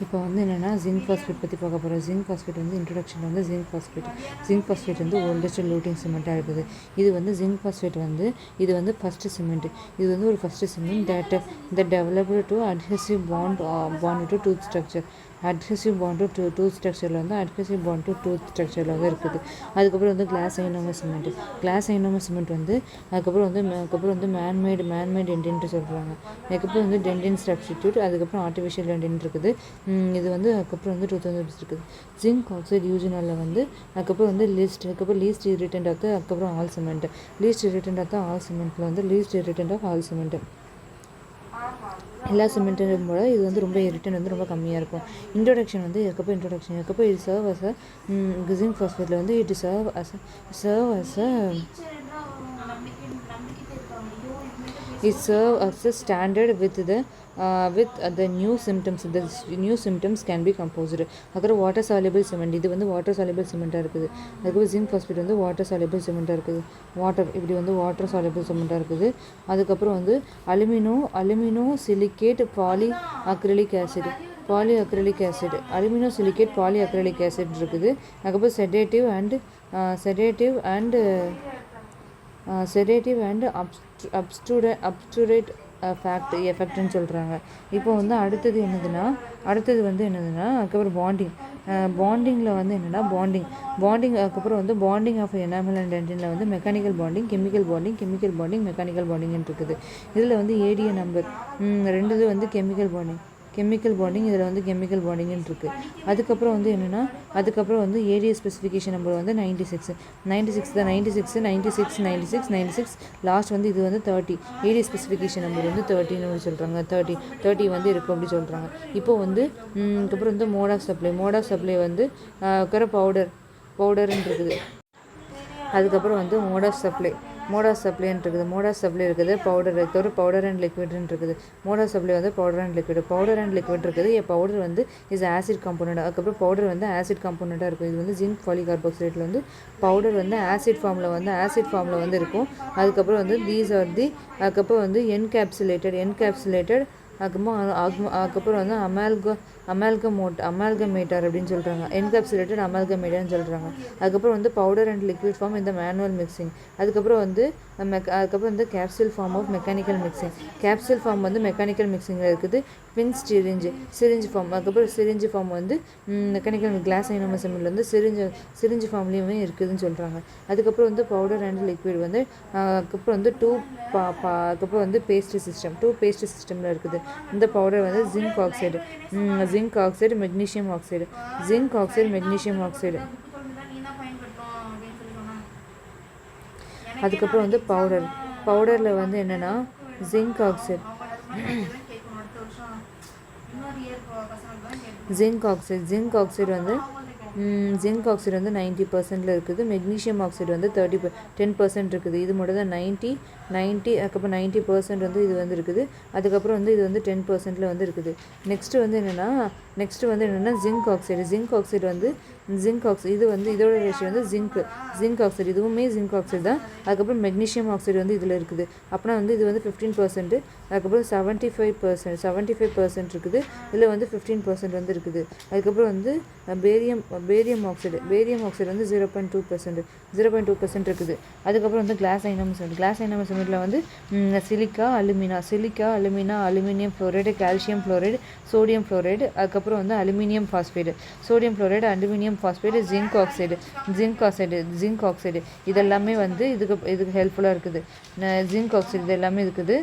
இப்போ வந்து என்னென்னா ஜிங்க் ஃபாஸ்பேட் பற்றி பார்க்க போகிறோம். ஜிங்க் ஃபாஸ்பேட் வந்து இன்ட்ரடக்ஷன் வந்து ஜிங்க் ஃபாஸ்பேட் வந்து ஓல்டஸ்ட் லூட்டிங் சிமெண்ட்டாக இருக்குது. இது வந்து ஜிங்க் ஃபாஸ்பேட் வந்து இது வந்து ஃபஸ்ட்டு சிமெண்ட். இது வந்து ஒரு first cement that developed to adhesive bond to tooth structure. Adhesive bond tooth ஸ்ட்ரக்சரில் வந்து அட்ஹெசிவ் பாண்ட் டு டூத் ஸ்ட்ரக்சரில் வந்து இருக்குது. அதுக்கப்புறம் வந்து கிளாஸ் ஐனோமர் சிமெண்ட் வந்து அதுக்கப்புறம் வந்து மேன்மேட் டென்டின்ட்டு சொல்கிறாங்க. அதுக்கப்புறம் வந்து டென்டின் சப்ஸ்டிடியூட், அதுக்கப்புறம் ஆர்டிஃபிஷியல் டென்டின் இருக்குது. இது வந்து அதுக்கப்புறம் வந்து 2000 இருக்குது. ஜிங்க் ஆக்சைடு யூஜினலில் வந்து அதுக்கப்புறம் வந்து லீஸ்ட் இரிட்டன்ட் ஆஃப் அதுக்கப்புறம் all cement. Least irritant of all சிமெண்ட்டில் வந்து least irritant of all cement. எல்லா சிமெண்ட்டும் போல இது வந்து ரொம்ப இரிட்டன் வந்து ரொம்ப கம்மியாக இருக்கும். இன்ட்ரோடக்ஷன் இதுக்கப்புறம் இது சர்வ் அஸ் ஜிங்க் ஃபாஸ்பேட்டில் வந்து it serve as a standard with the new symptoms. The new symptoms can be composed. அப்புறம் வாட்டர் சால்யூபிள் சிமெண்ட். இது வந்து வாட்டர் சால்யூபிள் சிமெண்ட்டாக இருக்குது. அதுக்கப்புறம் ஜிங்க் ஃபாஸ்பேட் வந்து வாட்டர் சால்யூபிள் சிமெண்ட்டாக இருக்குது. இப்படி வந்து வாட்டர் சால்யூபிள் சிமெண்ட்டாக இருக்குது. அதுக்கப்புறம் வந்து alumino silicate poly acrylic acid இருக்குது. அதுக்கப்புறம் செடேட்டிவ் அண்ட் அப்ஸ்டூரேட் எஃபெக்ட்னு சொல்கிறாங்க. இப்போ வந்து அடுத்தது என்னதுன்னா அதுக்கப்புறம் பாண்டிங்கில் வந்து என்னென்னா பாண்டிங் அதுக்கப்புறம் வந்து பாண்டிங் ஆஃப் எனாமல் அண்ட் டென்டினில் வந்து mechanical bonding, chemical bonding mechanical பாண்டிங்னு இருக்குது. இதில் வந்து ஏடிஏ நம்பர் 2 வந்து கெமிக்கல் பாண்டிங், இதில் வந்து கெமிக்கல் பாண்டிங்னு இருக்குது. அதுக்கப்புறம் வந்து என்னென்னா ஏடிஏ ஸ்பெசிஃபிகேஷன் நம்பர் வந்து 96 லாஸ்ட் வந்து இது வந்து 30. ஏடிஏ ஸ்பெசிஃபிகேஷன் நம்பர் வந்து 30ன்னு சொல்கிறாங்க. 30 வந்து இருக்கும் அப்படி சொல்கிறாங்க. இப்போ வந்து அதுக்கப்புறம் வந்து மோட் ஆஃப் சப்ளை வந்து பவுடர்ன்னு இருக்குது. அதுக்கப்புறம் வந்து மோட் ஆஃப் சப்ளை இருக்குது. பவுடர் அண்ட் லிக்விட்னு இருக்குது. மோட் ஆஃப் சப்ளை வந்து பவுடர் அண்ட் லிக்விட் இருக்குது. பவுடர் வந்து இஸ் ஆசிட் காம்பனண்ட். அதுக்கப்புறம் பவுடர் வந்து ஆசிட் காம்பனண்ட்டாக இருக்கும். இது வந்து ஜிங்க் பாலிகார்பாக்சைட்டில் வந்து பவுடர் வந்து ஆசிட் ஃபார்மில் வந்து இருக்கும். அதுக்கப்புறம் வந்து அதுக்கப்புறம் வந்து என்கேப்சுலேட்டட் அதுக்கப்புறம் வந்து அமால்கமேட்டர் அப்படின்னு சொல்கிறாங்க. என்கேப்சுலேட்டட் அமால்கமேட்டர்னு சொல்கிறாங்க. அதுக்கப்புறம் வந்து பவுடர் அண்ட் லிக்விட் ஃபார்ம் இந்த மேனுவல் மிக்சிங். அதுக்கப்புறம் வந்து capsule form of mechanical mixing. Capsule form வந்து மெக்கானிக்கல் மிக்சிங்கில் இருக்குது. பின் சிரிஞ்சு ஃபார்ம். அதுக்கப்புறம் சிரிஞ்சு ஃபார்ம் வந்து மெக்கானிக்கல் கிளாஸ் ஐனோமர் சிமெண்ட்ல வந்து சிரிஞ்சு ஃபார்ம்லேயுமே இருக்குதுன்னு சொல்கிறாங்க. அதுக்கப்புறம் வந்து பவுடர் அண்ட் லிக்விட் வந்து அதுக்கப்புறம் வந்து அதுக்கப்புறம் வந்து பேஸ்ட் சிஸ்டமில் இருக்குது. இந்த பவுடர் வந்து ஜிங்க் ஆக்சைடு மெக்னீஷியம் ஆக்சைடு. அதுக்கப்புறம் வந்து பவுடரில் வந்து என்னென்னா ஜிங்க் ஆக்சைடு வந்து 90% இருக்குது. மெக்னீஷியம் ஆக்சைடு வந்து 10% இருக்குது. இது மட்டும் தான் 90 அதுக்கப்புறம் 90% வந்து இது வந்து இருக்குது. அதுக்கப்புறம் வந்து இது வந்து 10% வந்து இருக்குது. நெக்ஸ்ட் வந்து என்னென்னா ஜிங்க் ஆக்சைடு இது வந்து இதோட ரேஷியோ வந்து ஜிங்க் ஆக்சைடு, இதுவுமே ஜிங்க் ஆக்சைடு தான். அதுக்கப்புறம் மெக்னீஷியம் ஆக்சைடு வந்து இதில் இருக்குது. அப்படின்னா வந்து இது வந்து 15%. அதுக்கப்புறம் 75% இருக்குது. இதில் வந்து 15% வந்து இருக்குது. அதுக்கப்புறம் வந்து பேரியம் ஆக்சைடு வந்து 0.2% இருக்குது. அதுக்கப்புறம் வந்து கிளாஸ் ஐனோமர் சிமெண்ட்டில் வந்து silica alumina aluminium fluoride, calcium fluoride, sodium fluoride, அதுக்கப்புறம் வந்து aluminium phosphate, sodium fluoride, aluminium phosphate, zinc oxide இதெல்லாமே வந்து இதுக்கு ஹெல்ப்ஃபுல்லாக இருக்குது. ஜிங்க் ஆக்சைடு இது எல்லாமே இருக்குது.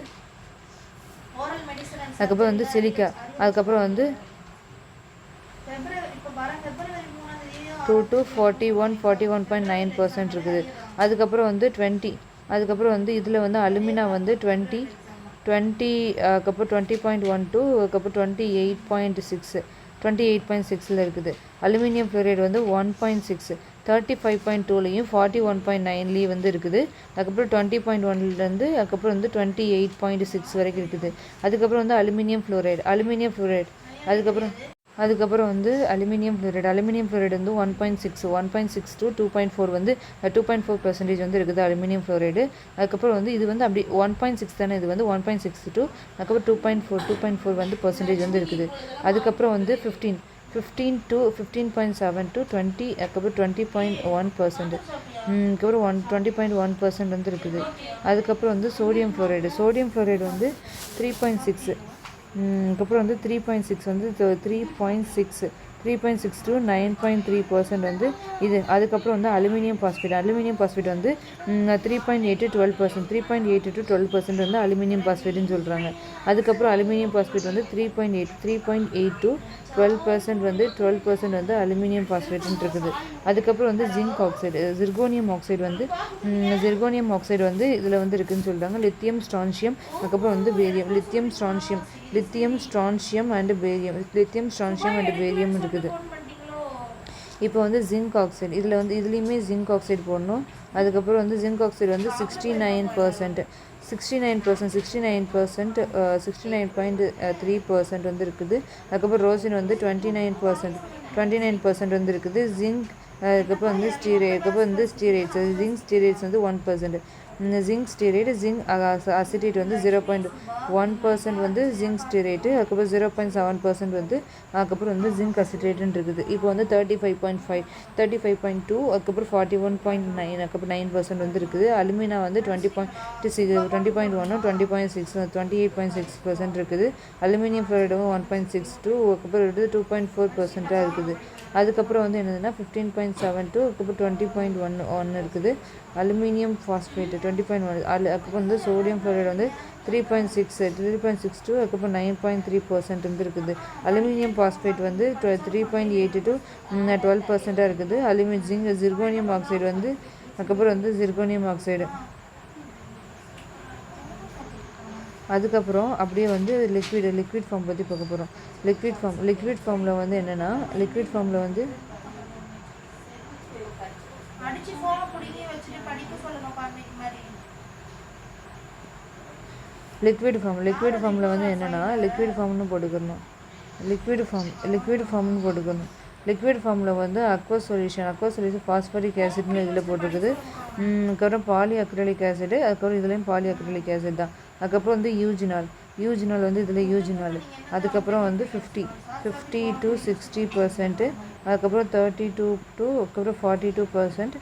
அதுக்கப்புறம் வந்து சிலிக்கா, அதுக்கப்புறம் வந்து 2 to 41.9% இருக்குது. அதுக்கப்புறம் வந்து 20. அதுக்கப்புறம் வந்து இதில் வந்து அலுமினா வந்து 20 அதுக்கப்புறம் 20.12 அதுக்கப்புறம் 28.6 இருக்குது. அலுமினியம் ஃப்ளோரைடு வந்து 1.6 35.2லையும் 41.9லையும் வந்து இருக்குது. அதுக்கப்புறம் 20.1லேருந்து அதுக்கப்புறம் வந்து 28.6 வரைக்கும் இருக்குது. அதுக்கப்புறம் வந்து அலுமினியம் ஃப்ளோரைடு அதுக்கப்புறம் வந்து அலுமினியம் ஃப்ளோரைடு வந்து 1.6 to 2.4 வந்து 2.4% வந்து இருக்குது அலுமினியம் ஃப்ளோரைடு. அதுக்கப்புறம் வந்து இது வந்து அப்படி 1.6 தானே, இது வந்து 1.6 to அதுக்கப்புறம் 2.4 வந்து பர்சன்டேஜ் வந்து இருக்குது. அதுக்கப்புறம் வந்து 15 to 15.7 to 20 அதுக்கப்புறம் 20.1%, அதுக்கப்புறம் 20.1% வந்து இருக்குது. அதுக்கப்புறம் வந்து சோடியம் ஃப்ளோரைடு வந்து 3.6, அதுக்கப்புறம் வந்து 3.6 வந்து 3.6 to 9.3% வந்து இது. அதுக்கப்புறம் வந்து அலுமினியம் பாஸ்பேட் வந்து 3.8 to 12% வந்து அலுமினியம் பாஸ்பேட்டுன்னு சொல்கிறாங்க. அதுக்கப்புறம் அலுமினியம் பாஸ்பேட் வந்து 3.8 to 12% வந்து 12% வந்து அலுமினியம் பாஸ்பேட்டுன்னு இருக்குது. அதுக்கப்புறம் வந்து ஜிர்கோனியம் ஆக்சைடு வந்து இதில் வந்து இருக்குதுன்னு சொல்கிறாங்க. லித்தியம் ஸ்ட்ரான்சியம், அதுக்கப்புறம் வந்து barium. Lithium strontium and barium இருக்குது. இப்போ வந்து ஜிங்க் ஆக்சைடு, இதுலேயுமே ஜிங்க் ஆக்சைடு போடணும். அதுக்கப்புறம் வந்து ஜிங்க் ஆக்சைடு வந்து 69.3% வந்து இருக்குது. அதுக்கப்புறம் ரோசின் வந்து 29% வந்து இருக்குது. ஜிங்க், அதுக்கப்புறம் வந்து ஜிங்க் ஸ்டீரேட்ஸ் வந்து 1%. ஜிங்க் அசிட்டேட் வந்து 0.1% வந்து ஜிங்க் ஸ்டீரேட்டு, அதுக்கப்புறம் 0.7% வந்து அதுக்கப்புறம் வந்து ஜிங்க் அசிட்டேட்டுன்னு இருக்குது. இப்போ வந்து 35.5, 35.2, அதுக்கப்புறம் 41.9, அதுக்கப்புறம் 9% வந்து இருக்குது. அலுமினா வந்து 20.1, 20.6, 28.6% இருக்குது. அலுமினியம் ஃப்ளோரைடு 1.62, அதுக்கப்புறம் 2.4% இருக்குது. அதுக்கப்புறம் வந்து என்னதுன்னா 15.7 அதுக்கப்புறம் 20.1 இருக்குது. அலுமினியம் பாஸ்பேட் 20.1, அதுக்கப்புறம் வந்து சோடியம் ஃப்ளோரைடு வந்து 3.62, அதுக்கப்புறம் 9.3% வந்து இருக்குது. அலுமினியம் பாஸ்பேட் வந்து 3.8 to 12% இருக்குது. ஜிர்கோனியம் ஆக்சைடு வந்து அதுக்கப்புறம் வந்து அதுக்கப்புறம் அப்படியே வந்து லிக்விட் ஃபார்ம் பற்றி பார்க்க போகிறோம். லிக்விட் ஃபார்மில் வந்து என்னென்னா லிக்விட் ஃபார்மில் வந்து லிக்விட் ஃபார்மில் வந்து என்னென்னா லிக்விட் ஃபார்ம்னு போட்டுக்கணும். லிக்விட் ஃபார்மில் வந்து அக்வஸ் சொல்யூஷன் ஃபாஸ்பரிக் ஆசிட்னு இதில் போட்டிருக்குது. அதுக்கப்புறம் பாலி அக்ரிலிக் ஆசிடு, அதுக்கப்புறம் இதுலேயும் பாலி அக்ரிலிக் ஆசிட் தான். அதுக்கப்புறம் வந்து யூஜினால் வந்து இதில் யூஜினால். அதுக்கப்புறம் வந்து 50 to 60%, அதுக்கப்புறம் 32 to அதுக்கப்புறம் 42%,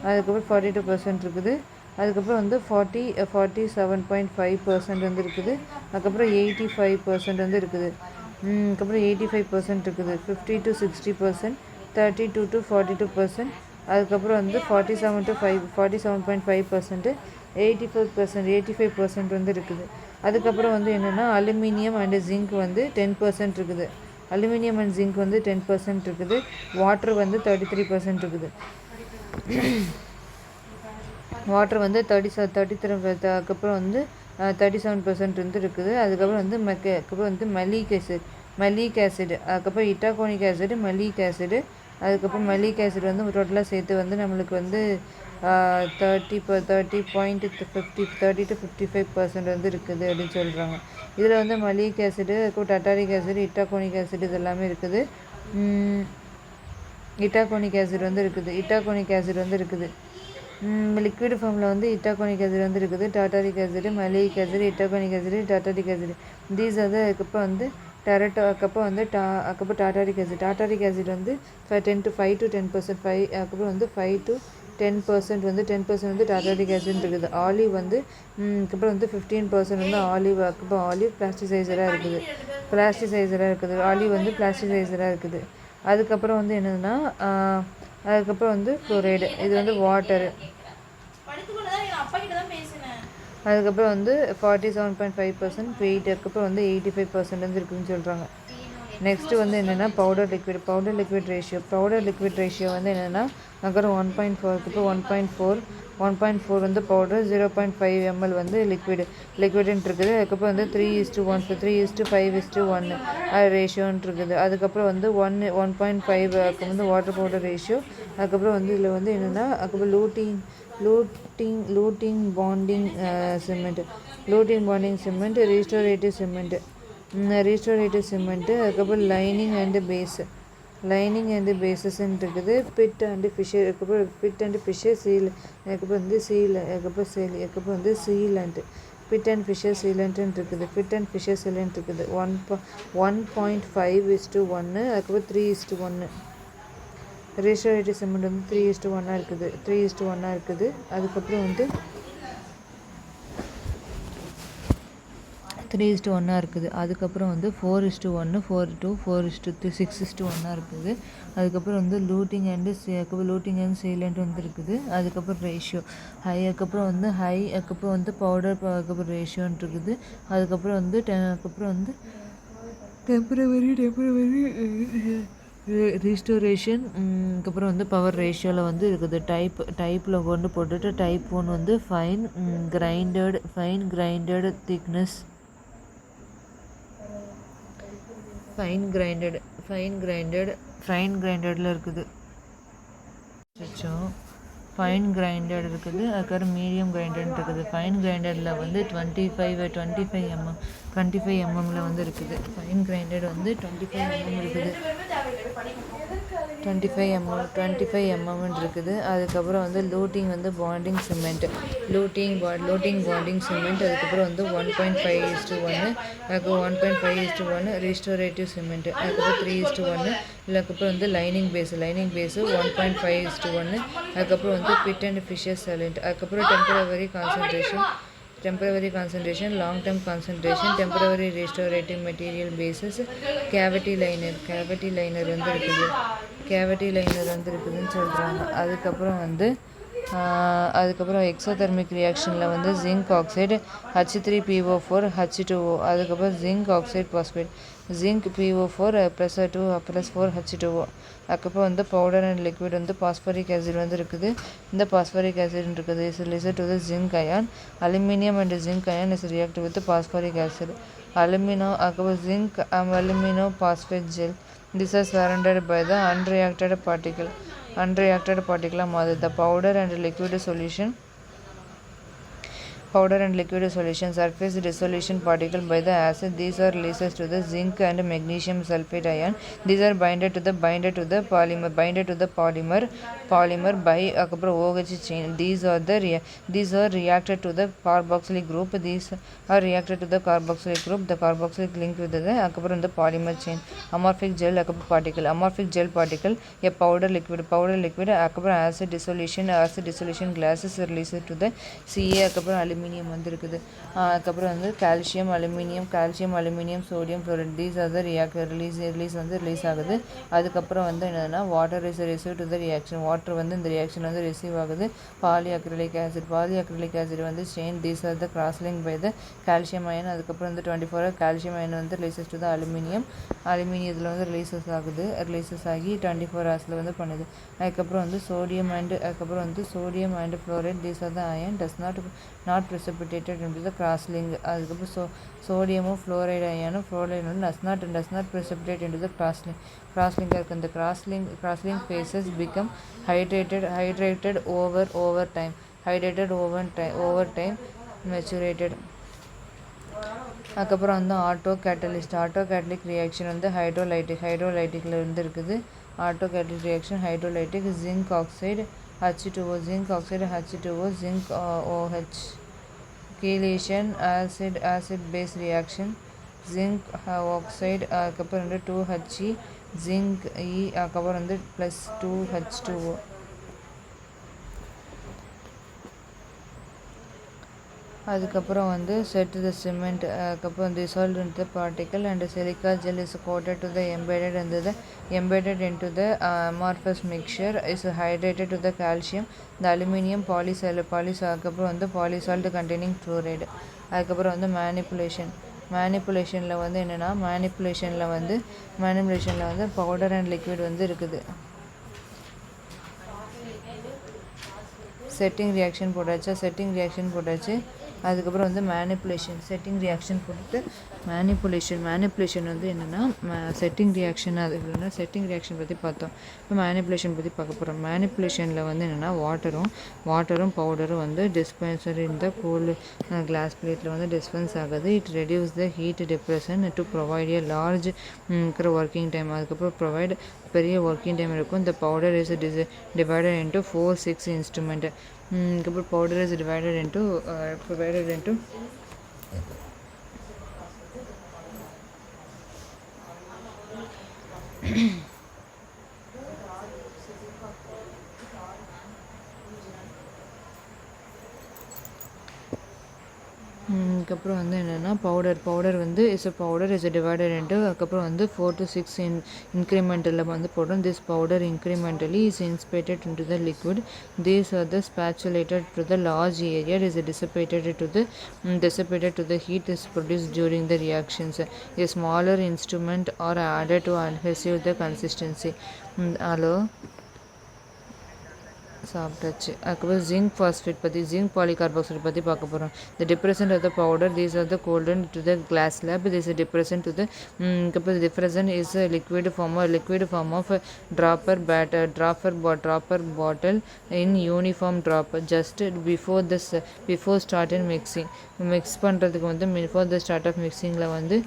அதுக்கப்புறம் 42% இருக்குது. அதுக்கப்புறம் வந்து 47.5% வந்து இருக்குது. அதுக்கப்புறம் 85% வந்து இருக்குது. அதுக்கப்புறம் 85% இருக்குது. 50 to 60%, 32 to 42%, அதுக்கப்புறம் வந்து 47.5%, 85% வந்து இருக்குது. அதுக்கப்புறம் வந்து என்னென்னா அலுமினியம் அண்ட் ஜிங்க் வந்து 10% இருக்குது. அலுமினியம் அண்ட் ஜிங்க் வந்து 10% இருக்குது. வாட்டர் வந்து 33% இருக்குது. வாட்டர் வந்து 33, அதுக்கப்புறம் வந்து 37% வந்து இருக்குது. அதுக்கப்புறம் வந்து அதுக்கப்புறம் வந்து மல்லிக் ஆசிட், அதுக்கப்புறம் இட்டாகோனிக் ஆசிடு, மல்லிக் ஆசிடு, அதுக்கப்புறம் மல்லிக் ஆசிட் வந்து டோட்டலாக சேர்த்து வந்து நம்மளுக்கு வந்து 30 to 55% வந்து இருக்குது அப்படின்னு சொல்கிறாங்க. இதில் வந்து மல்லிக் ஆசிடு, அதுக்கப்புறம் டாட்டாரிக் ஆசிடு, இட்டாகோனிக் ஆசிட் இது எல்லாமே இருக்குது. இட்டாகோனிக் ஆசிட் வந்து இருக்குது. லிக்விட் ஃபார்மில் வந்து இட்டாகோனிக் ஆசிட் வந்து இருக்குது. Tartaric acid, malic acid, itaconic acid, tartaric acid, these வந்து அதுக்கப்புறம் வந்து அதுக்கப்புறம் வந்து டாட்டாரிக் ஆசிட் வந்து 5 to 10%, அதுக்கப்புறம் வந்து 5 to 10% வந்து 10% வந்து டாட்டாரிக் ஆசிட் இருக்குது. ஆலிவ் வந்து அதுக்கப்புறம் வந்து 15% வந்து அதுக்கப்புறம் ஆலிவ் பிளாஸ்டிசைசராக இருக்குது. ஆலிவ் வந்து பிளாஸ்டிசைசராக இருக்குது. அதுக்கப்புறம் வந்து என்னதுன்னா அதுக்கப்புறம் வந்து குளோரைடு, இது வந்து வாட்டரு. அதுக்கப்புறம் வந்து 47.5% வெயிட், அதுக்கப்புறம் வந்து 85% வந்து இருக்குதுன்னு சொல்கிறாங்க. நெக்ஸ்ட்டு வந்து என்னென்னா பவுடர் லிக்விட் ரேஷியோ வந்து என்னென்னா அதுக்கப்புறம் 1.4, அதுக்கப்புறம் 1.4 வந்து பவுடர், 0.5 ml வந்து லிக்விடுன்ட்டு இருக்குது. அதுக்கப்புறம் வந்து 3:1, 3:5:1 ரேஷியோன்ட்டு இருக்குது. அதுக்கப்புறம் வந்து 1.5 வந்து வாட்டர் பவுடர் ரேஷியோ. அதுக்கப்புறம் வந்து இதில் வந்து என்னென்னா அதுக்கப்புறம் luting bonding cement, restorative cement, restorative cement. அதுக்கப்புறம் lining and base. Lining and பேஸஸ்ன்னு இருக்குது. Pit and fissure. அதுக்கப்புறம் பிட் அண்டு ஃபிஷ்ஷு சீல். அதுக்கப்புறம் வந்து அதுக்கப்புறம் வந்து சீலண்ட்டு. பிட் அண்ட் ஃபிஷ்ஷர் சீலண்ட்டுன்னு இருக்குது. பிட் அண்ட் ஃபிஷ்ஷர் சீலண்ட் இருக்குது. 1.5:1. அதுக்கப்புறம் 3:1. ரீஸ்டோரேட்டிவ் சிமெண்ட் வந்து 3:1 இருக்குது. 3:1 இருக்குது. அதுக்கப்புறம் வந்து 3:1 இருக்குது. அதுக்கப்புறம் வந்து 4:1, 4:2, 4:3, 6:1 இருக்குது. அதுக்கப்புறம் வந்து லூட்டிங் அண்ட் சீலண்ட் வந்து இருக்குது. அதுக்கப்புறம் ரேஷியோ அதுக்கப்புறம் வந்து பவுடர் அதுக்கப்புறம் ரேஷியோன்னு இருக்குது. அதுக்கப்புறம் வந்து டெம்பரவரி ரீஸ்டோரேஷன். அதுக்கப்புறம் வந்து பவர் ரேஷியோவில் வந்து இருக்குது. டைப்பில் கொண்டு போட்டுட்டு டைப் 1 வந்து ஃபைன் கிரைண்டட் திக்னஸ். ஃபைன் கிரைண்டடில் இருக்குது. ஃபைன் கிரைண்டட் இருக்குது. அதுக்கப்புறம் மீடியம் கிரைண்டட் இருக்குது. ஃபைன் கிரைண்டடில் வந்து 25 mm வந்து இருக்குது. ஃபைன் கிரைண்டட் வந்து 25 mm இருக்குது. 25 mm இருக்குது. அதுக்கப்புறம் வந்து லூட்டிங் வந்து bonding cement. Looting bonding cement. அதுக்கப்புறம் வந்து 1.5:1. அதுக்கப்புறம் 1.5:1 ரீஸ்டோரேட்டிவ் சிமெண்ட். அதுக்கப்புறம் 3:1. அதுக்கப்புறம் வந்து லைனிங் பேஸு 1.5:1. அதுக்கப்புறம் வந்து பிட் அண்ட் ஃபிஷ்ஷர் சீலண்ட். அதுக்கப்புறம் temporary concentration, long term concentration, temporary restorative material bases, cavity liner வந்து இருக்குதுன்னு சொல்கிறாங்க. அதுக்கப்புறம் எக்ஸோதெர்மிக் ரியாக்ஷனில் வந்து ஜிங்க் ஆக்சைடு H3PO4 H2O. அதுக்கப்புறம் zinc oxide phosphate zinc PO4 + 4 H2O. அதுக்கப்புறம் வந்து பவுடர் அண்ட் லிக்விட் வந்து பாஸ்பரிக் ஆசிட் வந்து இருக்குது. இந்த பாஸ்பரிக் ஆசிட் இருக்குது is related to the zinc ion. Aluminium and zinc ion is react with phosphoric acid. அதுக்கப்புறம் zinc alumino phosphate gel. This is surrounded by the unreacted particle மாறுது. The powder and liquid solution surface dissolution particle by the acid. These are releases to the zinc and magnesium sulfate ion. These are binded to the polymer by OH chain. These are reacted to the carboxylic group. The carboxylic link with the polymer chain. Amorphic gel particle. A powder liquid acid dissolution glass is released to the Ca. Aluminium வந்து இருக்குது. அதுக்கப்புறம் வந்து calcium aluminium sodium fluoride. These are the release ஆகுது. அதுக்கப்புறம் வந்து என்னதுன்னா water is receive to the reaction. Water வந்து இந்த ரியாக்ஷன் வந்து ரிசீவ் ஆகுது. பாலிஅக்ரிலிக் ஆசிட் வந்து chain. These are the cross link by the calcium ion. அதுக்கப்புறம் வந்து 24 கால்சியம் அயன் வந்து ரிலீசஸ் டு த அலுமினியத்தில் வந்து ரிலீசஸ் ஆகி 24 ஹவர்ஸில் வந்து பண்ணுது. அதுக்கப்புறம் வந்து sodium and fluoride. These are the ion does not precipitated into the cross-link. அதுக்கப்புறம் சோடியமும் ஃப்ளோரைடு அயனும் does not precipitate into the cross-link இருக்குது. இந்த cross-link phases become hydrated over time maturated. அதுக்கப்புறம் வந்து ஆட்டோ கேட்டலிக் ரியாக்ஷன் வந்து ஹைட்ரோலைட்டிக்கில் இருந்து இருக்குது. Auto Catholic reaction hydrolytic. Zinc oxide H2O, zinc OH. Chelation acid base reaction. Zinc oxide அதுக்கப்புறம் வந்து 2He, zinc E அதுக்கப்புறம் வந்து +2H2O. அதுக்கப்புறம் வந்து set the cement. அதுக்கப்புறம் dissolved into the particle and silica gel is coated to the embedded into the amorphous mixture is hydrated to the calcium. The aluminium அதுக்கப்புறம் வந்து polysalt containing fluoride. அதுக்கப்புறம் வந்து மேனிப்புலேஷனில் வந்து என்னென்னா மேனிப்புலேஷனில் வந்து பவுடர் அண்ட் லிக்விட் வந்து இருக்குது. செட்டிங் ரியாக்ஷன் போட்டாச்சு. அதுக்கப்புறம் வந்து மேனிப்புலேஷன் செட்டிங் ரியாக்ஷன் கொடுத்து மேனிப்புலேஷன் வந்து என்னென்னா செட்டிங் ரியாக்ஷன் அது இல்லைன்னா செட்டிங் ரியாக்ஷன் பற்றி பார்த்தோம். இப்போ மேனிப்புலேஷன் பற்றி பார்க்க போகிறோம். மேனிப்புலேஷனில் வந்து என்னென்னா வாட்டரும் பவுடரும் வந்து டிஸ்பென்சர் இந்த கோல்டு கிளாஸ் பிளேட்டில் வந்து டிஸ்பென்ஸ் ஆகுது. It reduce the heat depression to provide A large இருக்கிற ஒர்க்கிங் டைம். அதுக்கப்புறம் ப்ரொவைட் பெரிய ஒர்க்கிங் டைம் இருக்கும். இந்த powder is divided into 4-6 instrument. அதுக்கப்புறம் பவுடர் இஸ் டிவைடட் இன்ட்டு அதுக்கப்புறம் வந்து என்னென்னா பவுடர் வந்து இஸ் டிவைடட் இன்ட்டு அதுக்கப்புறம் வந்து 4 to 6 இன்க்ரிமெண்டலில் வந்து போடுறோம். திஸ் பவுடர் இன்க்ரிமெண்டலி இஸ் இன்ஸ்பேட்டட் into the liquid. These are the spatulated to the large area is dissipated to the heat is produced during the reactions. A smaller instrument are added to adhesive the consistency. Hello சாப்பிட்டாச்சு. அதுக்கப்புறம் zinc phosphate பற்றி zinc polycarboxylate பற்றி பார்க்க போகிறோம். The depressant of the powder these are the golden to the glass slab. This depressant to the depressant is liquid form of dropper bottle in uniform drop just before start and mix பண்ணுறதுக்கு வந்து before the start of மிக்சிங்கில் வந்து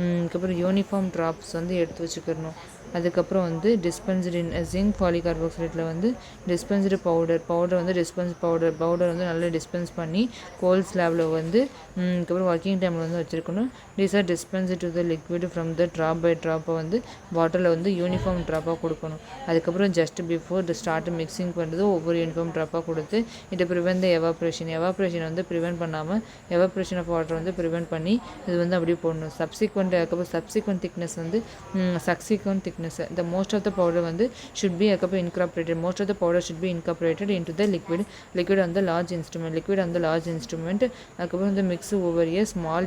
அதுக்கப்புறம் uniform drops வந்து எடுத்து வச்சுக்கணும். அதுக்கப்புறம் வந்து டிஸ்பென்ஸ்டு ஜிங்க் பாலிகார்பாக்சைட்டில் வந்து டிஸ்பென்ஸ்டு பவுடர் வந்து பவுடர் வந்து நல்லா டிஸ்பென்ஸ் பண்ணி கோல்ட் ஸ்லாபில் வந்து அதுக்கப்புறம் ஒர்க்கிங் டைமில் வந்து வச்சுருக்கணும். These are dispensed to the liquid from the drop by ட்ராப்பை வந்து பாட்டிலில் வந்து யூனிஃபார்ம் ட்ராப்பாக கொடுக்கணும். அதுக்கப்புறம் just before the start mixing பண்ணுறது ஒவ்வொரு யூனிஃபார்ம் ட்ராப்பாக கொடுத்து இட் ப்ரிவென்ட் த எவாப்ரேஷன் வந்து ப்ரிவென்ட் பண்ணாமல் எவாப்ரேஷன் ஆஃப் வாட்டர் வந்து ப்ரிவென்ட் பண்ணி இது வந்து அப்படியே போடணும். சப்சிக்வெண்ட் திக்னஸ் வந்து the most of the powder வந்து should be incorporated into the liquid on the large instrument. அதுக்கப்புறம் இந்த mixed over a small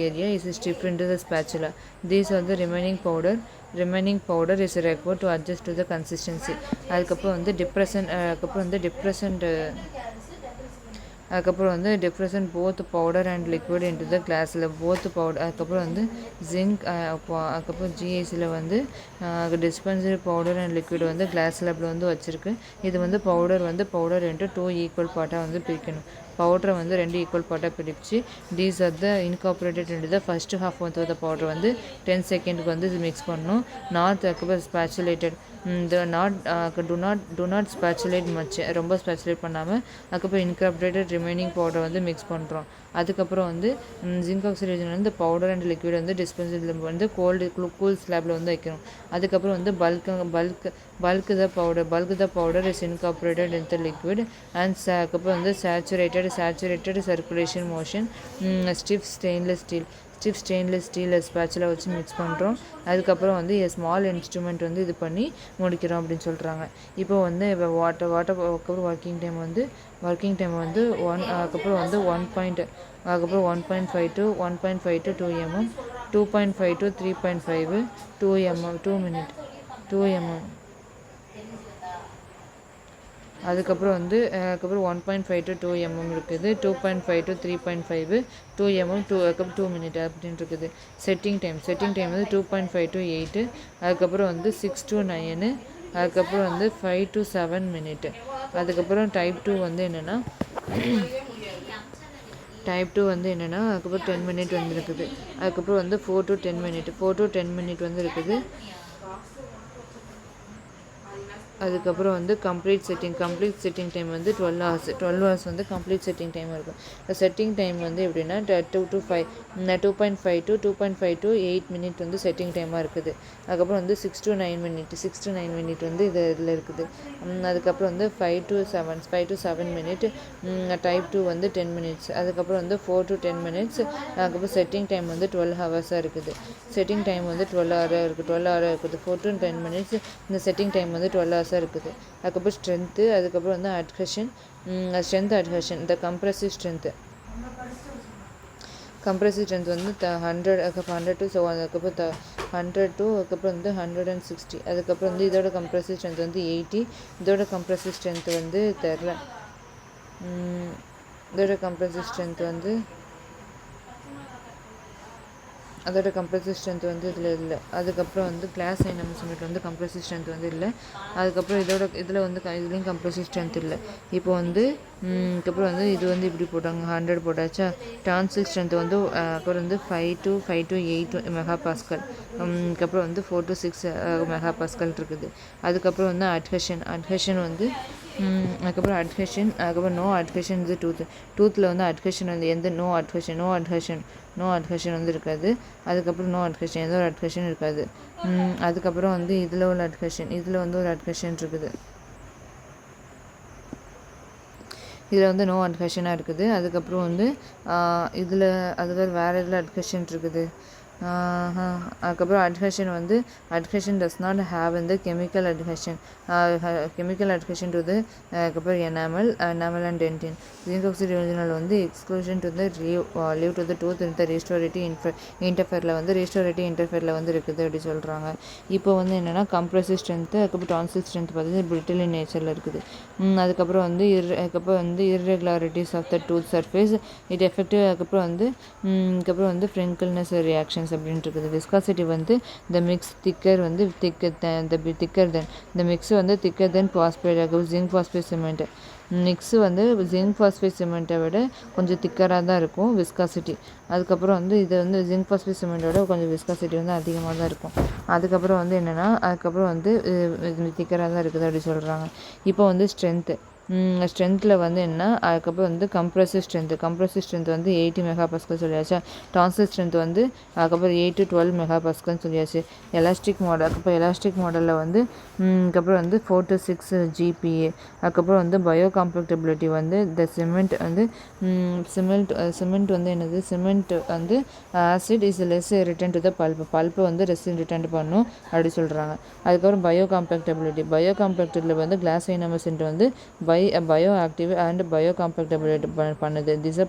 area is stripped into the spatula. These are the remaining powder is required to adjust to the consistency. அதுக்கப்புறம் வந்து அதுக்கப்புறம் வந்து depressant both powder and liquid into the கிளாஸில் அதுக்கப்புறம் வந்து zinc அதுக்கப்புறம் ஜிஐசியில் வந்து டிஸ்பென்சரி பவுடர் அண்ட் லிக்விட் வந்து கிளாஸ் ஸ்லாப்பில் வந்து வச்சுருக்கு. இது வந்து பவுடர் இன்ட்டு 2 ஈக்குவல் பார்ட்டாக வந்து பிரிக்கணும். பவுடரை வந்து 2 ஈக்குவல் பார்ட்டாக பிரித்து these are the incorporated into the first half வந்து த பவுடர் வந்து 10 செகண்டுக்கு வந்து மிக்ஸ் பண்ணணும். அதுக்கப்புறம் ஸ்பேச்சுலேட்டட் do not spatulate much ரொம்ப ஸ்பேச்சுலேட் பண்ணாமல் அதுக்கப்புறம் இன்கார்பரேட்டட் ரிமைனிங் பவுடர் வந்து மிக்ஸ் பண்ணுறோம். அதுக்கப்புறம் வந்து ஜிங்க் ஆக்சைடு வந்து பவுடர் அண்ட் லிக்விட் வந்து டிஸ்பென்சரில் வந்து கூல் ஸ்லாப்பில் வந்து வைக்கணும். அதுக்கப்புறம் வந்து bulk the powder is incorporated in the liquid and அதுக்கப்புறம் வந்து saturated circulation motion stiff stainless steel spatula வச்சு மிக்ஸ் பண்ணுறோம். அதுக்கப்புறம் வந்து ஸ்மால் இன்ஸ்ட்ருமெண்ட் வந்து இது பண்ணி முடிக்கிறோம் அப்படின்னு சொல்கிறாங்க. இப்போ வந்து அதுக்கப்புறம் ஒர்க்கிங் டைம் வந்து அதுக்கப்புறம் வந்து 1.5 to 2 mm 2.5 to 3.5 2 mm 2 minute 2 mm. அதுக்கப்புறம் வந்து 1.5 to 2 mm இருக்குது. 2.5 to 3.5 2 mm 2 minute அப்படின்னு இருக்குது. செட்டிங் டைம் வந்து 2.5 to 8 அதுக்கப்புறம் வந்து 6 to 9 அதுக்கப்புறம் வந்து 5 to 7 minute. அதுக்கப்புறம் டைப் 2 வந்து என்னென்னா அதுக்கப்புறம் 10 minute வந்து இருக்குது. அதுக்கப்புறம் வந்து 4 to 10 minute வந்து இருக்குது. அதுக்கப்புறம் வந்து கம்ப்ளீட் செட்டிங் டைம் வந்து 12 hours வந்து கம்ப்ளீட் செட்டிங் டைம் இருக்கும். செட்டிங் டைம் வந்து எப்படின்னா 2.5 to 8 minute வந்து செட்டிங் டைமாக இருக்குது. அதுக்கப்புறம் வந்து 6 to 9 minute வந்து இதில் இருக்குது. அதுக்கப்புறம் வந்து 5 to 7 minute டைப் 2 வந்து 10 minutes. அதுக்கப்புறம் வந்து 4 to 10 minutes. அதுக்கப்புறம் செட்டிங் டைம் வந்து 12 hours இருக்குது. செட்டிங் டைம் வந்து 12 hour இருக்குது. 4 to 10 minutes இந்த செட்டிங் டைம் வந்து 12 hours இருக்குது. அதுக்கப்புறம் ஸ்ட்ரென்த்து அதுக்கப்புறம் வந்து அட்ஹெஷன் இந்த கம்ப்ரெசிவ் ஸ்ட்ரென்த் வந்து 100 to அதுக்கப்புறம் 100 to அதுக்கப்புறம் வந்து 160. அதுக்கப்புறம் வந்து இதோட கம்ப்ரெசிவ் ஸ்ட்ரென்த் வந்து 80. இதோட கம்ப்ரெசிவ் ஸ்ட்ரென்த் வந்து தெரில இதோட கம்ப்ரசிவ் ஸ்ட்ரென்த் வந்து அதோட கம்ப்ரசிவ் ஸ்ட்ரென்த் வந்து இதில் இல்லை. அதுக்கப்புறம் வந்து கிளாஸ் ஐனமஸ் சிமெண்ட் வந்து கம்ப்ரசிவ் ஸ்ட்ரென்த் வந்து இல்லை. அதுக்கப்புறம் இதில் வந்து இதுலேயும் கம்ப்ரசிவ் ஸ்ட்ரென்த் இல்லை. இப்போ வந்து அதுக்கப்புறம் வந்து இது வந்து இப்படி போட்டாங்க, 100 போட்டாச்சா. டான்சில் ஸ்ட்ரென்த் வந்து அப்புறம் வந்து 5 to 8 மெகா பாஸ்கல். அதுக்கப்புறம் வந்து 4 to 6 மெகா பாஸ்கல் இருக்குது. அதுக்கப்புறம் வந்து அட்ஹெஷன் வந்து அதுக்கப்புறம் நோ அட்ஹெஷன் இது டூத்தில் வந்து அட்ஹெஷன் வந்து எந்த நோ அட்ஹெஷன் வந்து இருக்காது. அதுக்கப்புறம் நோ அட்ஹெஷன், எந்த ஒரு அட்ஹெஷன் இருக்காது. அதுக்கப்புறம் வந்து இதில் உள்ள இதில் வந்து ஒரு அட்ஹெஷன் இருக்குது. இதில் வந்து நோ அட்ஹெஷனாக இருக்குது. அதுக்கப்புறம் வந்து இதில் வேறு இதில் அட்ஹெஷன் இருக்குது. அதுக்கப்புறம் அட்ஹெஷன் டஸ் நாட் ஹேவ் இந்த கெமிக்கல் அட்ஹெஷன் டு த அதுக்கப்புறம் enamel and dentin. Zinc oxide original வந்து exclusion to the leave to the tooth இந்த ரீஸ்டோரேட்டிவ் இன்டர்ஃபேரில் வந்து இருக்குது அப்படி சொல்கிறாங்க. இப்போ வந்து என்னென்னா கம்ப்ரசிவ் ஸ்ட்ரென்த்து, அதுக்கப்புறம் டான்சில் ஸ்ட்ரென்த் பார்த்தீங்கன்னா பிரிட்டில் இன் நேச்சரில் இருக்குது. அதுக்கப்புறம் வந்து irregularities of the tooth surface it effective. அதுக்கப்புறம் வந்து ஃப்ரிங்கிள்னஸ் ரியாக்ஷன்ஸ் அப்படின்ட்டு இருக்குது. விஸ்காசிட்டி வந்து த மிக்ஸ் திக்கர் தென் பாஸ்பேட். அதுக்கப்புறம் ஜிங்க் பாஸ்பேட் சிமெண்ட் மிக்ஸு வந்து ஜிங்க் பாஸ்பேட் சிமெண்ட்டை விட கொஞ்சம் திக்கராக தான் இருக்கும் விஸ்காசிட்டி. அதுக்கப்புறம் வந்து இது வந்து ஜிங்க் பாஸ்பேட் சிமெண்ட்டோட கொஞ்சம் விஸ்காசிட்டி வந்து அதிகமாக தான் இருக்கும். அதுக்கப்புறம் வந்து என்னென்னா திக்கராக தான் இருக்குது அப்படி சொல்கிறாங்க. இப்போ வந்து ஸ்ட்ரென்த்தில் வந்து என்ன, அதுக்கப்புறம் வந்து கம்ப்ரசிவ் ஸ்ட்ரென்த் வந்து 80 மெகா பாஸ்கல் சொல்லியாச்சா. டான்சில் ஸ்ட்ரென்த் வந்து அதுக்கப்புறம் 8 to 12 மெகா பாஸ்கல்னு சொல்லியாச்சு. எலாஸ்டிக் மாடலில் வந்து அதுக்கப்புறம் வந்து 4 to 6 GPa. அதுக்கப்புறம் வந்து பயோ காம்பேக்டபிலிட்டி வந்து த சிமெண்ட் வந்து acid is less irritant to the pulp வந்து ரெஸ் ரிட்டர்ன் பண்ணும் அப்படி சொல்கிறாங்க. அதுக்கப்புறம் பயோ காம்பேக்டபிலிட்டி வந்து கிளாஸ் ஐனமஸ் வந்து bio active and bio compatibility பண்ணுது. திஸ்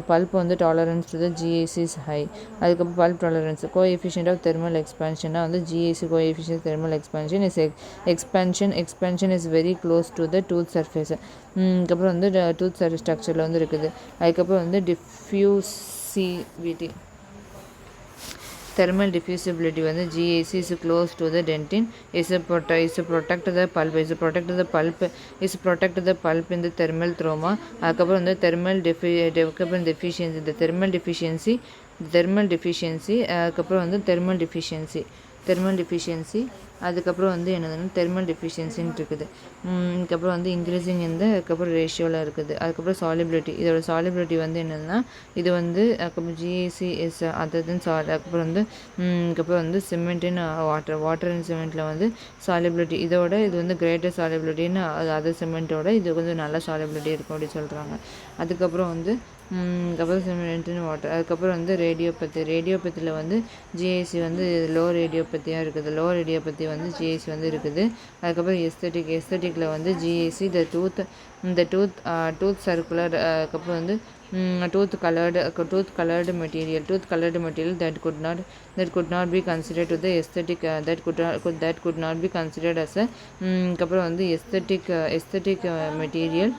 பல்ப் வந்து tolerance to the GAC is high. அதுக்கப்புறம் pulp tolerance coefficient of thermal எக்ஸ்பான்ஷன்னா வந்து GAC coefficient thermal expansion is very close to the tooth surface. அதுக்கப்புறம் வந்து tooth ஸ்ட்ரக்சரில் வந்து இருக்குது. அதுக்கப்புறம் வந்து thermal diffusibility வந்து GAC is close to the dentin is protect the pulp in the thermal trauma. அதுக்கப்புறம் வந்து thermal deficiency அதுக்கப்புறம் வந்து என்னதுன்னா தெர்மல் டெஃபிஷியன்சின்னு இருக்குது. அதுக்கப்புறம் வந்து இன்க்ரீஸிங் அதுக்கப்புறம் ரேஷியோவில் இருக்குது. அதுக்கப்புறம் சாலிபிலிட்டி, இதோட சாலிபிலிட்டி வந்து என்னதுன்னா இது வந்து அதுக்கப்புறம் GAC இஸ் அதுக்கப்புறம் வந்து அதுக்கப்புறம் வந்து சிமெண்ட் இன் வாட்டர் அண்ட் சிமெண்ட்டில் வந்து சாலிபிலிட்டி இது வந்து கிரேட்டர் சாலிபிலிட்டின்னு அதர் சிமெண்ட்டோட இது கொஞ்சம் நல்ல சாலிபிலிட்டி இருக்கும் அப்படி சொல்கிறாங்க. அதுக்கப்புறம் வந்து அதுக்கப்புறம் சிமெண்ட் இன் வாட்டர். அதுக்கப்புறம் வந்து ரேடியோபதியில் வந்து GAC வந்து லோ ரேடியோபதியாக இருக்குது. வந்து GAC வந்து இருக்குது. அதுக்கப்புறம் எஸ்தட்டிக்கில் வந்து GAC டூத் சர்க்குலர். அதுக்கப்புறம் வந்து tooth colored material that could not be considered to the aesthetic that could not be considered as a அதுக்கப்புறம் வந்து aesthetic material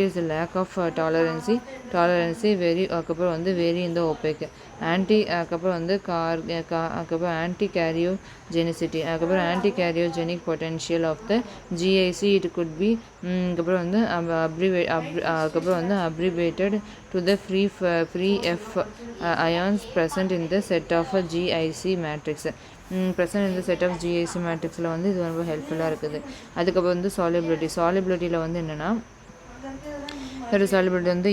is a lack of tolerance very அதுக்கப்புறம் வந்து very in the opaque அதுக்கப்புறம் வந்து அதுக்கப்புறம் anti-cariogenicity அதுக்கப்புறம் anti-cardiogenic potential of the GAC it could be அதுக்கப்புறம் வந்து அதுக்கப்புறம் வந்து abbreviated to the free F ions present in the set of GIC matrix. present in the set of GIC matrixல வந்து இது ரொம்ப ஹெல்ப்ஃபுல்லாக இருக்குது. அதுக்கப்புறம் வந்து சாலிபிலிட்டியில் வந்து என்னென்னா இதோட சாலிபிலிட்டி வந்து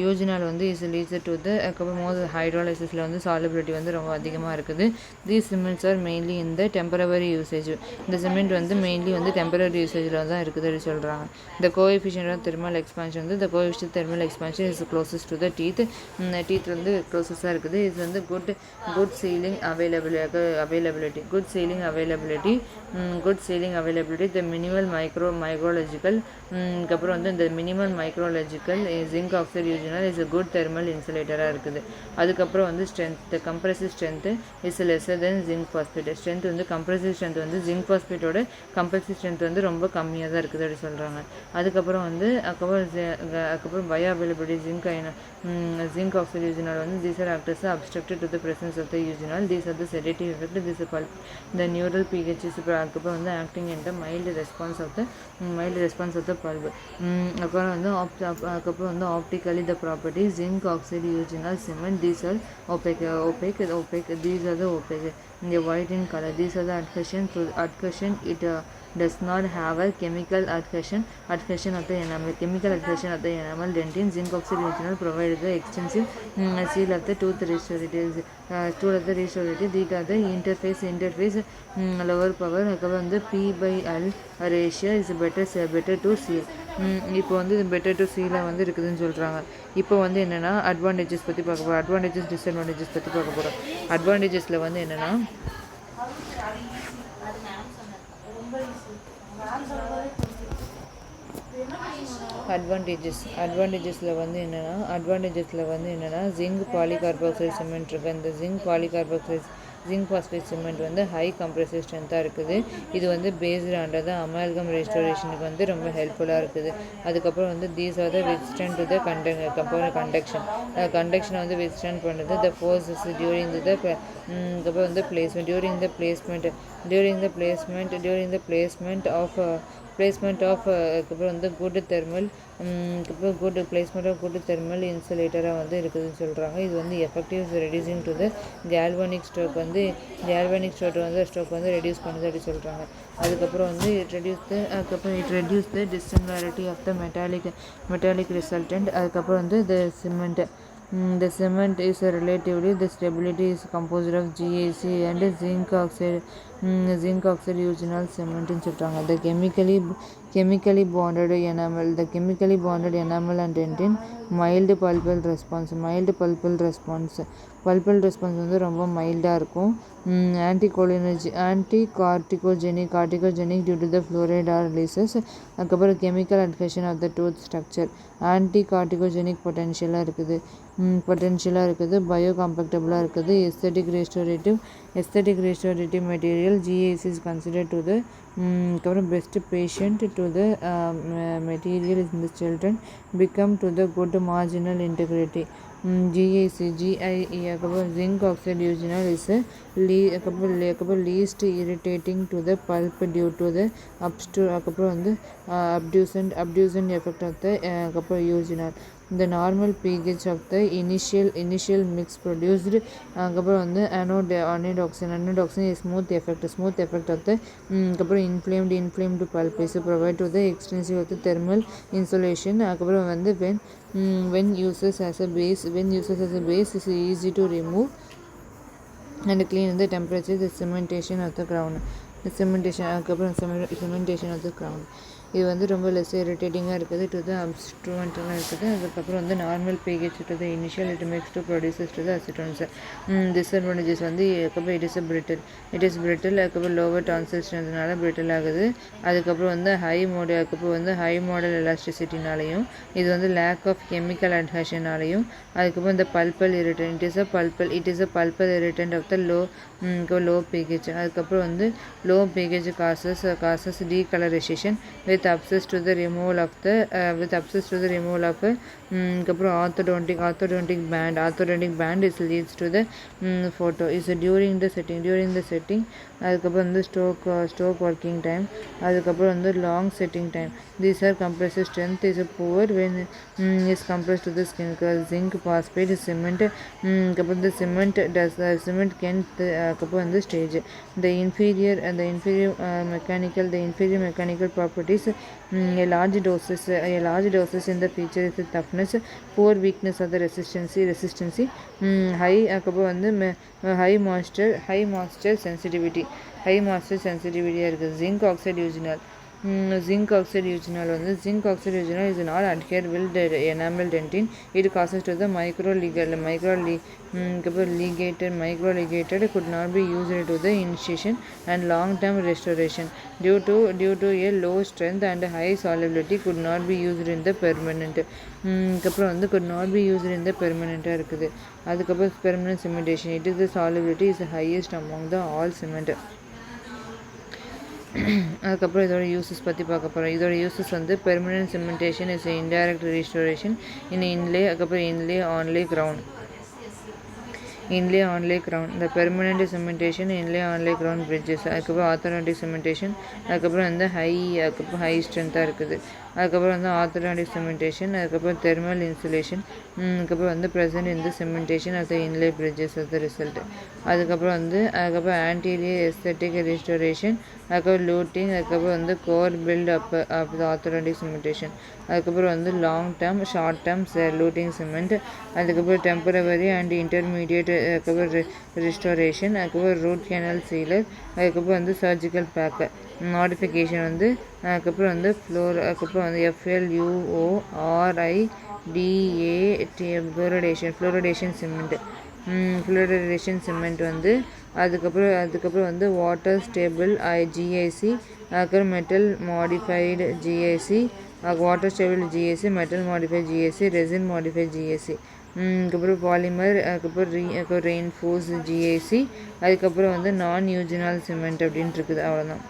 யூஜினால் வந்து இஸ் லீட்ஸ் டு த அதுக்கப்புறம் ஹைட்ராலிசிஸில் வந்து சாலிபிலிட்டி வந்து ரொம்ப அதிகமாக இருக்குது. தீஸ் சிமெண்ட்ஸ் ஆர் மெயின்லி இந்த டெம்பரவரி யூசேஜ். இந்த சிமெண்ட் வந்து மெயின்லி வந்து டெம்பரவரி யூசேஜில் தான் இருக்குது அப்படின்னு சொல்கிறாங்க. இந்த கோஎஃபிஷியன்ட் ஆஃப் தெர்மல் எக்ஸ்பான்ஷன் வந்து இந்த coefficient thermal expansion is closest to the teeth வந்து க்ளோசஸாக இருக்குது. இது வந்து good sealing availability the minimal micrological அதுக்கப்புறம் வந்து இந்த minimal micrology technological zinc oxide யூஸ்னால் இஸ் a குட் தெர்மல் இன்சுலேட்டராக இருக்குது. அதுக்கப்புறம் வந்து strength compressive strength is lesser than zinc phosphate. Strength வந்து கம்ப்ரசிவ் ஸ்ட்ரென்த் வந்து ஜிங்க் பாஸ்பேட்டோட கம்ப்ரசிவ் ஸ்ட்ரென்த் வந்து ரொம்ப கம்மியாக தான் இருக்குது அப்படி சொல்கிறாங்க. அதுக்கப்புறம் வந்து அதுக்கப்புறம் பயோ அவைலபிலிட்டி ஜிங்க் ஆக்சைடு யூசினால் வந்து these are actors obstructed to the presence of the usinol. These are the sedative effect. This is pulp. The neural pH is அதுக்கப்புறம் வந்து acting in the mild response of the pulp. அப்புறம் வந்து அதுக்கப்புறம் வந்து optically the properties zinc oxide usinol cement. These are opaque. These are the opaque. The white in color. These are the adhesion. It does not have a chemical adhesion of the enamel. Chemical adhesion of the enamel dentin. Zinc oxide usinol provides the extensive seal of the tooth restorative. These are the interface lower power. அதுக்கப்புறம் வந்து P/L ratio is better to seal. இப்போ வந்து better to சீல வந்து இருக்குதுன்னு சொல்கிறாங்க. இப்போ வந்து என்னென்னா அட்வான்டேஜஸ் பற்றி பார்க்க போகிறோம். அட்வான்டேஜஸ் டிஸ்அட்வான்டேஜஸ் பற்றி பார்க்க போகிறோம். அட்வான்டேஜஸில் வந்து என்னென்னா அட்வான்டேஜஸில் வந்து என்னென்னா ஜிங்க் பாலிகார்பாக்சைடு சிமெண்ட் இருக்குது. அந்த ஜிங்க் பாஸ்பேட் சிமெண்ட் வந்து ஹை கம்ப்ரசிவ் ஸ்ட்ரென்த்தாக இருக்குது. இது வந்து பேஸ்டு அண்டர் த அமால்கம் ரெஸ்டோரேஷனுக்கு வந்து ரொம்ப ஹெல்ப்ஃபுல்லாக இருக்குது. அதுக்கப்புறம் வந்து these are the withstand to the கண்டக்ஷனை வந்து வித்ஸ்டாண்ட் பண்ணுறது. த ஃபோர்ஸஸ் டியூரிங் த அதுக்கப்புறம் வந்து பிளேஸ்மெண்ட் ஆஃப் அதுக்கப்புறம் வந்து குட் தெர்மல் இன்சுலேட்டராக வந்து இருக்குதுன்னு சொல்கிறாங்க. இது வந்து effective reducing to the galvanic stroke வந்து ரெடியூஸ் பண்ணுது அப்படி சொல்கிறாங்க. அதுக்கப்புறம் வந்து it reduce the dissimilarity of the metallic resultant. அதுக்கப்புறம் வந்து the cement is relatively the stability is composed of GAC and zinc oxide usinol cement ன்னு சொல்கிறாங்க. The chemically bonded enamel and dentin mild pulpal response வந்து ரொம்ப மைல்டாக இருக்கும். anticardiogenic due to the fluoride releases. அதுக்கப்புறம் chemical adhesion of the tooth structure anticardiogenic பொட்டன்ஷியலாக இருக்குது. பயோகம்பேக்டபிளாக இருக்குது. aesthetic restorative material GAC is considered to the best patient to the material in the children become to the good marginal integrity. zinc oxide usinol is least irritating to the pulp due to the abducent effect of the usinol. The normal pH of the initial mix produced அதுக்கப்புறம் வந்து anodoxin is smooth effect of the inflamed pulp is provide to the extensive of the thermal insulation. அதுக்கப்புறம் வந்து when uses as a base is easy to remove and clean in the temperature. The cementation of the ground இது வந்து ரொம்ப less இரிட்டேட்டிங்காக இருக்குது. To the அப்ஸ்ட்ரூமெண்ட்லாம் இருக்குது. அதுக்கப்புறம் வந்து normal pH to the initial it makes to produces to the acetones. Disadvantages வந்து அதுக்கப்புறம் it is brittle அதுக்கப்புறம் லோவர் டான்சில் ஸ்ட்ரென்த்னால பிரிட்டில் ஆகுது. அதுக்கப்புறம் வந்து ஹை மாடல் எலாஸ்டிசிட்டினாலையும் இது வந்து லேக் ஆஃப் கெமிக்கல் அட்ஹஷனாலையும் அதுக்கப்புறம் இந்த pulpal irritant it is a pulpal irritant of the low pH. அதுக்கப்புறம் வந்து low pH causes decolorization with access to the removal of அதுக்கப்புறம் orthodontic band is leads to the photo is during the setting அதுக்கப்புறம் வந்து stroke working time அதுக்கப்புறம் வந்து long setting time. These are compressive strength is poor when is compressed to the skin. Zinc phosphate cement அதுக்கப்புறம் the cement can அதுக்கப்புறம் வந்து stage the inferior mechanical properties. A large doses in the feature is the toughness, poor weakness of the resistance, high அதுக்கப்புறம் வந்து high moisture sensitivity இருக்குது. zinc oxide usinol Zinc oxide eugenol வந்து zinc oxide eugenol is not adhered with enamel dentin. It causes to the microligated could not be used to the initiation and long-term restoration due to a low strength and high solubility could not be used in the permanent. அதுக்கப்புறம் வந்து could not be used in the permanent இருக்குது. அதுக்கப்புறம் permanent cementation, it is the solubility is the highest among the all cement. அதுக்கப்புறம் இதோட uses பற்றி பார்க்க போகிறோம். இதோட யூசஸ் வந்து permanent cementation is indirect restoration in inlay, அதுக்கப்புறம் inlay onlay crown, inlay onlay crown, the permanent cementation inlay onlay crown bridges, அதுக்கப்புறம் orthodontic cementation, அதுக்கப்புறம் வந்து ஹை ஸ்ட்ரென்த்தாக இருக்குது. அதுக்கப்புறம் வந்து ஆர்த்தோடான்டிக் cementation, அதுக்கப்புறம் தெர்மல் இன்சுலேஷன், அதுக்கப்புறம் வந்து ப்ரெசன்ட் இந்த cementation as a inlay bridges as the result. அதுக்கப்புறம் ஆன்டீரியர் எஸ்தெட்டிக் ரெஸ்டோரேஷன், அதுக்கப்புறம் லூட்டிங், அதுக்கப்புறம் வந்து core build up of the orthodontic cementation, அதுக்கப்புறம் வந்து long term short term luting cement, அதுக்கப்புறம் டெம்பரவரி அண்ட் இன்டர்மீடியேட், அதுக்கப்புறம் ரெஸ்டோரேஷன், அதுக்கப்புறம் ரூட் கேனல் சீலர், அதுக்கப்புறம் வந்து சர்ஜிக்கல் பேக்கு மாடிஃபிகேஷன் வந்து, அதுக்கப்புறம் வந்து அதுக்கப்புறம் வந்து ஃப்ளோரிடேஷன் சிமெண்ட் வந்து, அதுக்கப்புறம் வந்து வாட்டர் ஸ்டேபிள் GIC, அதுக்கப்புறம் metal modified GIC, water stable GIC, metal modified GIC, resin modified GIC, அதுக்கப்புறம் பாலிமர், அதுக்கப்புறம் ரெயின்ஃபோர்ஸ் GIC, அதுக்கப்புறம் வந்து நான் யூஜினல் சிமெண்ட் அப்படின்ட்டு இருக்குது. அவ்வளோதான்.